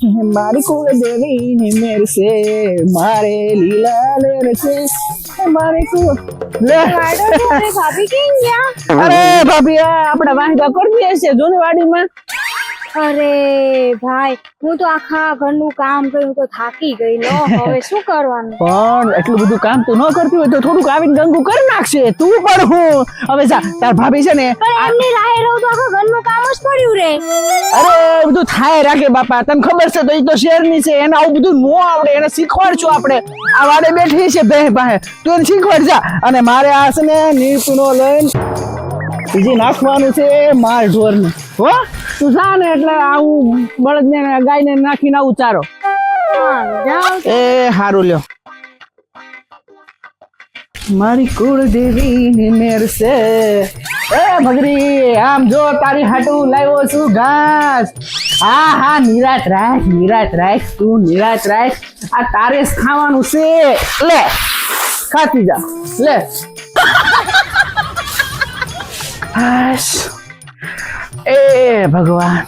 મારી કુળ દેવી ને મેર સે મારે લીલા લેર છે મારી કુળ લે ભાભી કેમ ગયા? અરે ભાભી આ આપડા વાંગા કરતી હશે જૂની વાડીમાં. અરે ભાઈ હું તો આખા ઘરનું કામ કર્યું તો થાકી ગઈ લો. હવે શું કરવાનું? પણ એટલું બધું કામ તું ન કરતી હોય તો થોડુંક આવીને ગંગુ કરી નાખશે. તું પણ હું હવે જા તાર ભાભી છે ને પણ એમની રાહે રહું તો આખા ઘરનું કામ જ પડ્યું રે. અરે બધું થાય રાખે બાપા. તને ખબર છે તો એ તો શહેરની છે એને આવું બધું નો આવડે. એને શીખવાડશું આપણે. આ વાડે બેઠી છે બે પાસે તું એને શીખવાડ જા. અને મારે આ છે ને નીપનો લઈને બીજી નાખવાનું છે માર ઢોરને. હો તું જા ને એટલે આવું બળદને ગાયને નાખીને આવું ચારો. એ હારું લ્યો. મારી કુળ દેવી મેર છે એ ભગરી આમ જો તારી હાટું લાવ્યો છું ઘાસ. હા હા નિરાત રાખ તું નિરાત રાખ. આ તારે જ ખાવાનું છે લે ખાતી જા લે. હાશ એ ભગવાન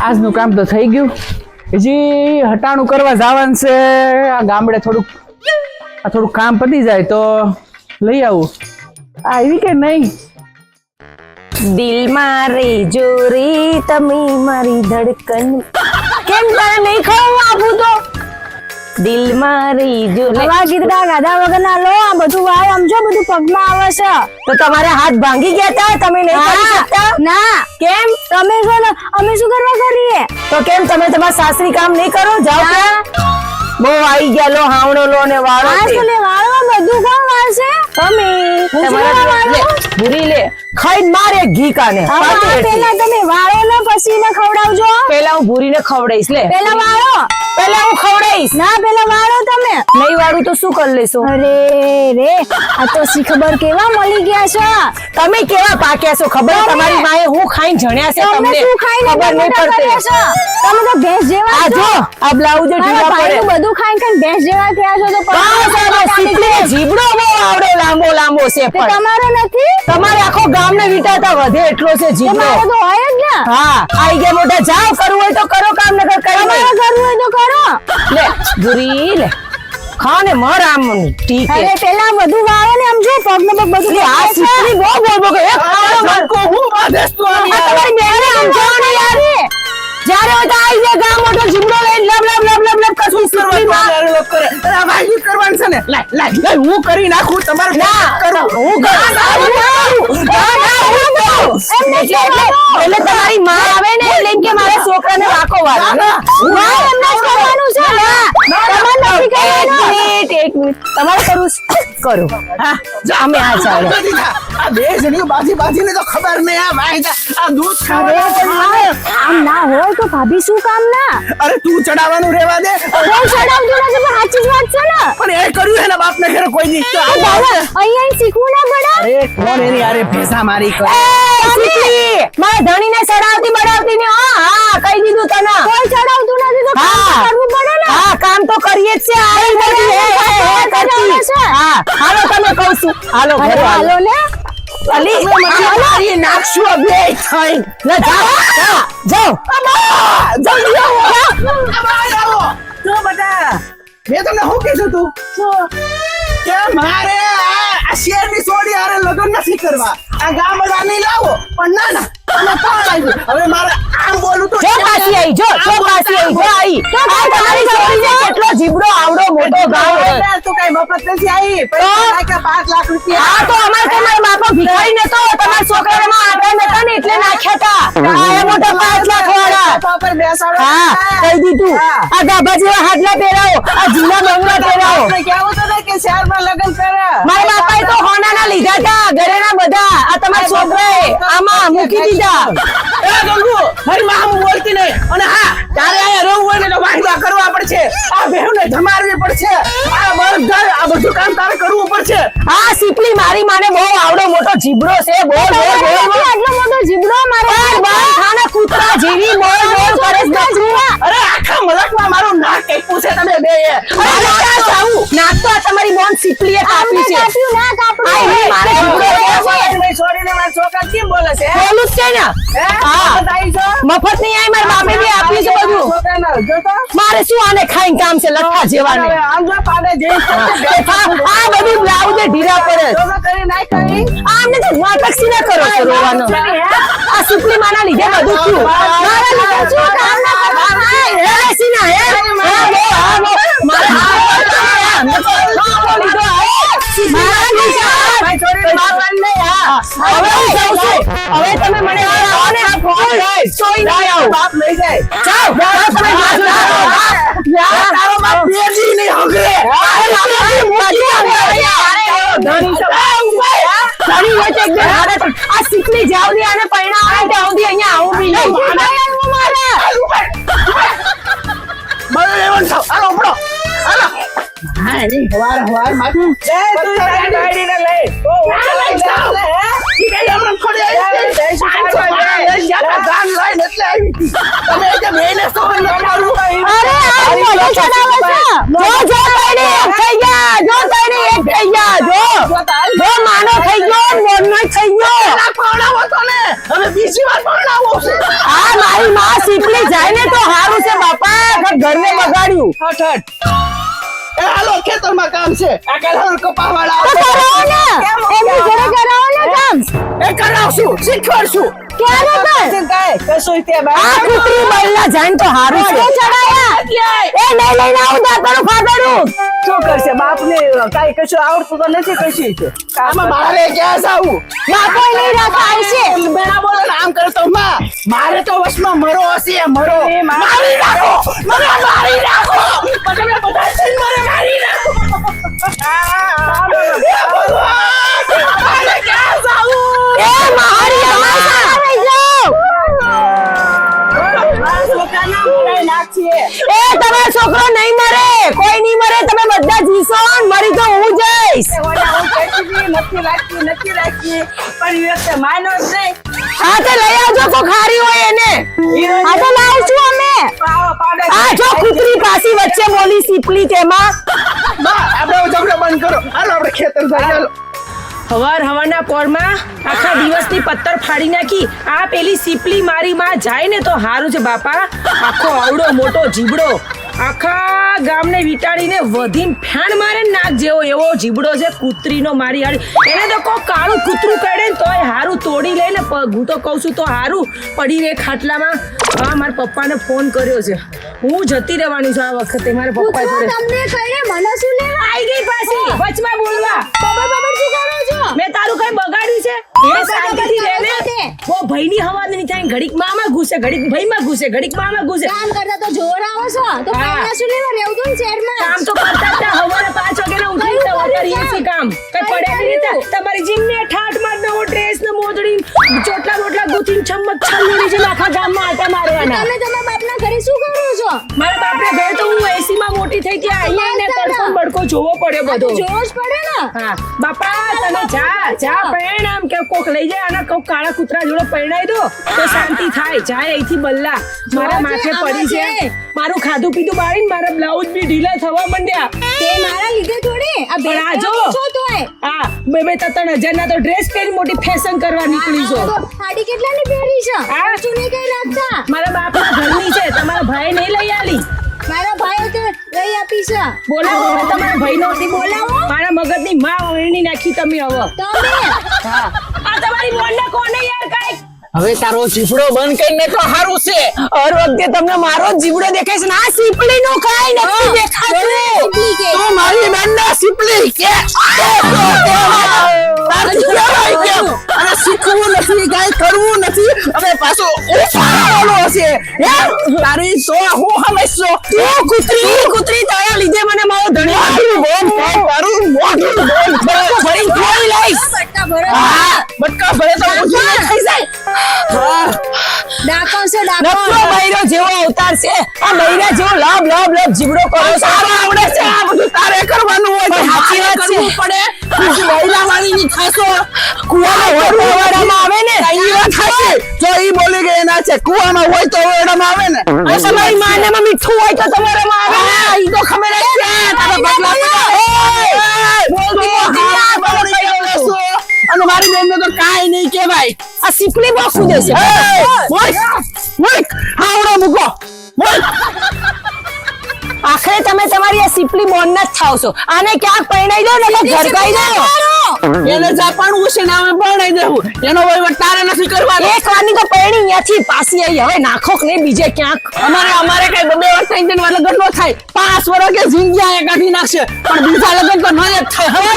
આજનું કામ તો થઈ ગયું. હજી હટાણું કરવા જવાનું છે આ ગામડે. થોડુંક કામ પતી જાય તો લઈ આવું. આવી કે નહીં? દિલ મારી જોરી તમે મારી ધડકન કેમ તારે નહીં ખાવું આપું તો દિલ મારી જોરી. આવા ગીતડા ગાધા વગર ના લો. આ બધું વાળ સમજો બધું પગમાં આવે છે. તો તમારે હાથ ભાંગી ગયા હતા તમે નહીં કરી શકતા? ના કેમ? તમે છો ને અમે શું કરવા કરીએ? તો કેમ તમે તમારા સાસરી કામ નહીં કરો? જાઓ કે બહુ આવી ગયા લો હાવણો લો ને વાળો આ શું લે વાળો બધું કોણ વાળશે? તમે તમારા લે ભૂરી લે ખાઈ મારે ઘી કાને. પેલા તમે વાળો ને પછી ને ખવડાવજો. પેલા હું ભૂરીને ખવડાઈશ. લે પેલા વાળો. પેલા હું ખવડાઈશ. ના પેલા વાળો તમે. નહીં વાળું તો શું કરી લેશો? અરે રે આ તો સી ખબર કેવા મળી ગયા છે. તમે કેવા પાક્યા છો ખબર? તમારી માએ હું ખાઈને જણ્યા છે તમને તમને શું ખાઈને ખબર નહીં મોટા પડતી. કર્યા છે? તમે તો ભેંસ જેવા આ છો. જો આ બ્લાઉઝ ઢીલા ભાઈનું પડે. બધું ખાઈને ભેંસ જેવા થયા છો તો બસ આ સીટલે જીબડો બહુ આવડો લાંબો છે તે પણ તમારો નથી. તમારે આખો ગામને વિટાતા વધે એટલો છે જીબડો. તમારો તો હોય જ ને. હા આઈ ગયા મોટા. જાઓ કરવું હોય તો કરો કામ નકર કરી તમારે કરવું હોય તો કરો. લે ભૂરી લે ખા ને મર આમ ઠીક છે. અરે પેલા બધું વાળો ને આમ જો પગ ને પગ બધું લે આ સીટલી બહુ બોલ એ ધક્કો હું બાંધેશ તું આમ યાર? તમારી બેને આમ જો ને યાર જ્યારે હોય તો આઈ ગયા ગામ મોટો જીબડો લઈને લબ કશું સીટલી માં કરવાનું છે ને લાય હું કરી નાખું. તમારે ના કરવું હું એટલે તમારી માં આવે ને એટલે કે મારા છોકરાને વાકો વાળો. ના એમને જ કરવાનું છે. ના તમારે નથી કરવાનું. એક મિનિટ તમારે કરવું છે? કરો અમે આ ચાલે આ બે જણીઓ બાજી ને તો ખબર નહીં. આ વાંધા આ દૂધ ખાવાનું. આમ ના હોય તો ભાભી શું કામ ના? અરે તું ચડાવવાનું રેવા દે. કોઈ ચડાવતું નથી પણ સાચી જ વાત છે ને. પણ એ કર્યું છે ને બાપ ને ઘરે કોઈ નહીં. તો બાબા અહીંયા શીખવું ના પડે. અરે કોણ એની આરે ભેસા મારી કરે? મારા ધણીને ચડાવતી બડાવતી ને હા કહી દીધું તને. કોઈ ચડાવતું નથી તો કામ તો કરવું પડે ને. હા કામ તો કરીએ જ છે. આવી બધી કરતી. હા હાલો તમે કહું છું. હાલો અરે ઘરે હાલો. હાલો ને. અલી મારી નાખશું બે થઈ. લે જાઓ જાઓ જલ્દી આવો. જો બેટા મેં તમને શું કીધું તું કે મારે આ શેરની સોડી હારે લગ્ન નથી કરવા. આ ગામડા નહીં લાવો. પણ ના તમે કોણ આવી? હવે મારે આમ બોલું તો જો પાછી આવી જો પાછી આવી જો આવી આ તમારી છોડીને કેટલો જીબડો આવડો મોટો ગાવ. તું કઈ મફત નથી આવી. પૈસા નાખ્યા 5 લાખ રૂપિયા. હા તો અમારે તમારા બાપો ભિખારી નતો તમારા છોકરામાં આટા નતા ને એટલે નાખ્યા હતા. આ મોટા 5 લાખ વાળા. પર બેસાડો. હા કહી દીધું. આ ગાભા જેવા હાડલા પહેરાવો આ જૂના બંગલા પહેરાવો. આપણે કહેવું તો ને કે શહેરમાં લગ્ન કરે. મારા બાપાએ તો હોનાના લીધા હતા ઘરેના બધા. આ તમારા છોકરાએ આમાં મૂકી દીધા. એ ગંગુ મારી માં હું બોલતી નહીં. અને હા તારે અહીંયા રહેવું હોય ને તો વાંધા કરવા પડશે. આ બેહુને ધમારવી પડશે. આ બધું કામ તારે કરવું પડશે. આ સીપલી મારી માને બહુ આવડો મોટો જીબડો છે. બોલ આટલો મોટો જીબડો મારો ખાના કૂતરા જેવી બોલ કરે છે. અરે આખા મલકમાં મારું નાક કાપ્યું છે તમે બે. અરે ક્યાં જાવું નાક તો આ તમારી બોન સીપલીએ કાપી છે કાપ્યું ના કાપડું. આ એની મારે જીબડો લેવો. છોડીને મારા છોકરા કેમ બોલે છે બોલું જ છે ને હા મફત નહીં આવી મારા બાપે બી આપ્યું છે બધું મારે શું આને ખાઈને કામ છે લઠ્ઠા જેવાને આ બધું બ્લાઉઝે ઢીલા પડે આમને તો નાટક સીના કરો છો રોવાનો આ સુપલી માના લીધે બધું થયું મારા લીધે શું કામ ના કરવા એ સીના હે હવે તમે મને સોઈ ના આવો બાપ લઈ જાય જાઓ તમે તારો બાપ બેજી નહીં હગરે આ સીકલી જાવ દે આને પરિણામ આવે ત્યાં સુધી અહીંયા આવું બી નહીં મારી માં સીપલી જાય ને તો હારું છે બાપા ઘરને બગાડ્યું હાલો ખેતરમાં કામ છે આ કાલ કપાવાળા એ કરાવશું શીખવાડશું કશું ત્યાં આ કુતરી બળના જાન તો હારું છે એ નહીં લઈને આવું દાતાનું ફાદરું શું કરશે બાપને કાઈ કશું આવડતું તો નથી કશી છે આમાં મારે ક્યાં જાવું માં કોઈ નહીં રાખા આવશે બેના બોલે ને આમ કરતો માં મારે તો વશમાં મરો હશે મરો મારી નાખો મને મારી નાખો તમે બધા છે મને મારી નાખો મારે ક્યાં જાવું એ મારી અમાસા આવી જાઓ એ તમારો છોકરો નહીં મરે કોઈ નહીં મરે તમે બધા જીસો મરી તો હું જઈશ નથી રાખી પણ વ્યક્તિ માનો જ નહીં હા તો લઈ આવજો કો ખારી હોય એને હા તો લાવશું અમે આ જો કુતરી પાસી વચ્ચે બોલી સીપલી તેમાં આપણે ઝઘડો બંધ કરો હાલો આપણે ખેતર જાય હવારના પોરમાં આખા દિવસની પત્તર ફાડી નાખી આ પેલી સીપલી મારી માં જાય ને તો હારું છે બાપા આખો આવડો મોટો જીબડો આખા ગામને વિટાડીને વધીને ફેણ મારે નાક જેવો એવો જીબડો છે કૂતરીનો મારી હાડી એને તો કોઈ કાળું કૂતરું કાઢે ને તોય હારું તોડી લે ને હું તો કહું છું તો હારું પડી રહે ખાટલામાં હા મારા પપ્પાને ફોન કર્યો છે હું જતી રહેવાની છું આ વખતે મારા પપ્પા જોડે તમને કહીને મને શું લેવા આવી ગઈ પાછી વચમાં બોલવા બાબા શું કરો છો મેં તારું કઈ બગાડ્યું છે એ શાંતિથી રહે ને વો ભાઈની હવા નહીં થાય ઘડીક મામાં ઘૂસે ઘડીક ભાઈમાં ઘૂસે ઘડીક મામાં ઘૂસે કામ કરતા તો જોર આવો છો તો હા. તમને શું લેવા રહેવું તો શહેરમાં કામ તો કરતા હતા હવારે 5 વાગે ઉઠી તો કરીએ છીએ કામ કઈ પડ્યા નહીં હતા તમારી જીમને ઠાઠ માર નવો ડ્રેસ ને મોજડી ચોટલા બોટલા ગુથીન છમક છલ્લુડી જે આખા ગામમાં આટા મારવાના તમે તમારા બાપના ઘરે શું કરો છો મારા બાપના ઘરે તો હું એસી માં મોટી થઈ ગયા અહીંયા ને તડકો બડકો જોવો પડ્યો બધો જોર જ પડે ને હા બાપા તમે જા પરિણામ કે કોક લઈ જાય અને કોક કાળા કૂતરા જોડે પરણાઈ દો તો શાંતિ થાય જાય અહીંથી બલ્લા મારા માથે પડી છે મારું ખાધું પીધું બાળીને મારા બ્લાઉઝ બી ઢીલા થવા માંડ્યા તે મારા લીધે થોડી આ પણ આ જો છો તોય હા 2-3 હજાર ના તો ડ્રેસ પહેરી મોટી ફેશન કરવા નીકળી છો સાડી કેટલાની પહેરી છે હા? શું નહીં કઈ રાખતા મારા બાપના ઘરની છે તમારા ભાઈ નહીં લઈ આલી મારા ભાઈ તો લઈ આપી છે બોલાવો હવે તમારા ભાઈનો બોલાવો મારા મગજની માં વળણી નાખી તમે હવે તમે આ તમારી બોલને કોને યાર કાઈ હવે તારો જીબડો બંધ કરીને તો હારું છે હર વખતે તમને મારો જ જીબડો દેખાય છે ને આ સીપલી નો કાઈ નથી દેખાતું તું મારી બેનના સીપલી કે અને શીખવું નથી કાઈ કરવું નથી હવે પાછો ઉફાળો હશે તારી સો હું હમેશો તું કુતરી તારા લીધે મને મારો ધણી તારું મોઢું બોલ ભરી ખોઈ લઈશ બટ્ટા ભરો બટકા ભરે તો ઊંચી થઈ જાય ડાકો છે ડાકો નકરો બૈરો જેવો અવતાર છે આ બૈરા જેવો લાભ જીબડો કરો સારું આવડે છે આ બધું તારે કરવાનું હોય પણ સાચી વાત છે. કરવું પડે પછી મહિલા વાળી ની ખાસો કુવામાં ઓરડામાં આવે ને ઈ વાત સાચી જો ઈ બોલી ગઈ ના છે કુવામાં હોય તો ઓરડામાં આવે ને તમારી માને માં મીઠું હોય તો તમારા માં આવે ને ઈ તો ખબર જ છે તારા પગલા મારી બેન તો કાઈ નહીં કહેવાય. આ સીપલી બહુ કૂદે છે. હાવડો મૂકો. આખરે તમે તમારી આ સીપલી બોન ના જ થાવ છો. આને ક્યાંક પરણાઈ દો ને ઘરકાઈ દો. એને જાપાનું છે ને અમે ભણાઈ દેવું. એનો વહીવટ તારે નથી કરવાનો. એક વારની તો પરણી અહીંયાથી પાછી આવી. હવે નાખો કે નહીં બીજે ક્યાંક. અમારે કઈ 2 વર્ષ થઈ જઈને લગ્ન નો થાય. 5 વર્ષ કે જિંદગી આયા કાઢી નાખશે. પણ બીજા લગ્ન તો ન જ થાય. હવે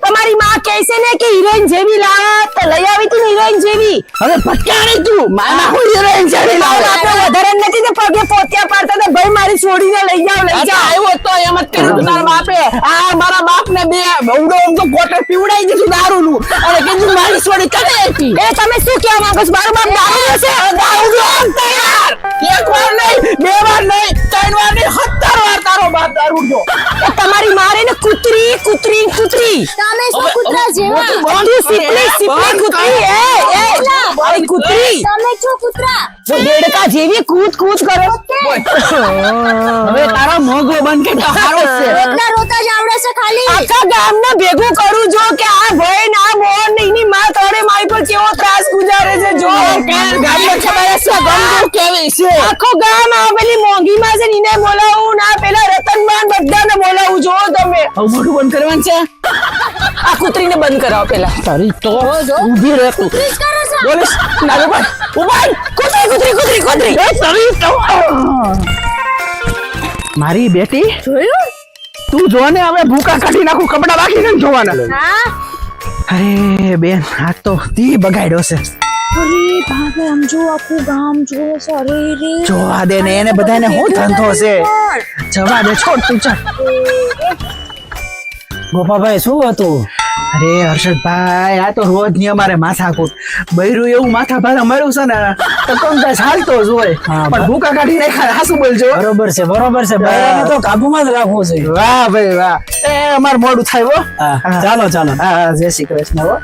તમારી માં કહે છે ને કે હિરોઈન જેવી લાવ તો લઈ આવી તી હિરોઈન જેવી. હવે ભટકાણી તું. મામા કોઈ હિરોઈન છે નહીં લાવે. આપણે વધારે નથી તો પગે પોત્યા પાડતા તો ભાઈ મારી છોડીને લઈ જાવ આવ્યો તો એમ જ કર્યું તું તારા બાપે. આ મારા બાપને 2 ઉડો તો કોટર પીવડાઈ દીધું દારૂનું. અને કીધું મારી છોડી કને હતી. એ તમે શું કહેવા માંગો છો? મારો બાપ દારૂ છે. દારૂ તૈયાર. 1 વાર નહીં, 2 વાર નહીં, 3 વાર નહીં, 17 વાર તારો બાપ દારૂ જો. એ તમારી મારે ને કૂતરી. તમે શું કૂતરા જેવા? તું સીપલી કૂતરી. આવી કૂતરી તમે છો કૂતરા? જો દેડકા જેવી કૂદ કરો. હવે તારો મોગો બંધ કે તો હારો જ છે. રોટલા રોતા જ આવડે છે ખાલી. આખા ગામને ભેગું કરું જો કે આ ભાઈ ના મોહન એની માં તોડે મારી પર કેવો ત્રાસ ગુજારે છે જો. ગામમાં ખબર હશે ગંદુ કેવી છે. આખો ગામ આ પેલી મોંઘી માં છે ને બોલાવું ના પેલા રતનબાન બધાને બોલાવું જો તમે. હવે મોઢું બંધ કરવાનું છે. આ કૂતરીને બંધ કરાવો પેલા. તારી તો ઊભી રહે તું. પ્લીઝ કરો છો. બોલીશ ના ઉભા કૂતરી એ તારી તો મારી બેટી જોયું? તું જો ને હવે ભૂકા કાઢી નાખું કપડા બાકી નથી જોવાના. હા. અરે બેન આ તો તી બગાડ્યો છે. અરે ભાભી આમ જો આખું ગામ જોવે છે. અરે રે. જોવા દે ને એને બધાને હું ધંધો છે. જવા દે છોડ તું ચાલ. ગોપાભાઈ શું હતું? અરે હર્ષદભાઈ આ તો રોજ ની અમારે માથાકૂટ. બૈરું એવું માથા ભારે મળ્યું છે ને તો કોણ ચાલતો જ હોય. હા, પણ ભૂકા કાઢી નાખ્યા હાસુ બોલજો. બરોબર છે બૈરાને તો કાબુમાં જ રાખવું છે. વાહ ભાઈ વાહ. એ અમાર મોડું થાય હો. હા, ચાલો હા જય શ્રી કૃષ્ણ હો.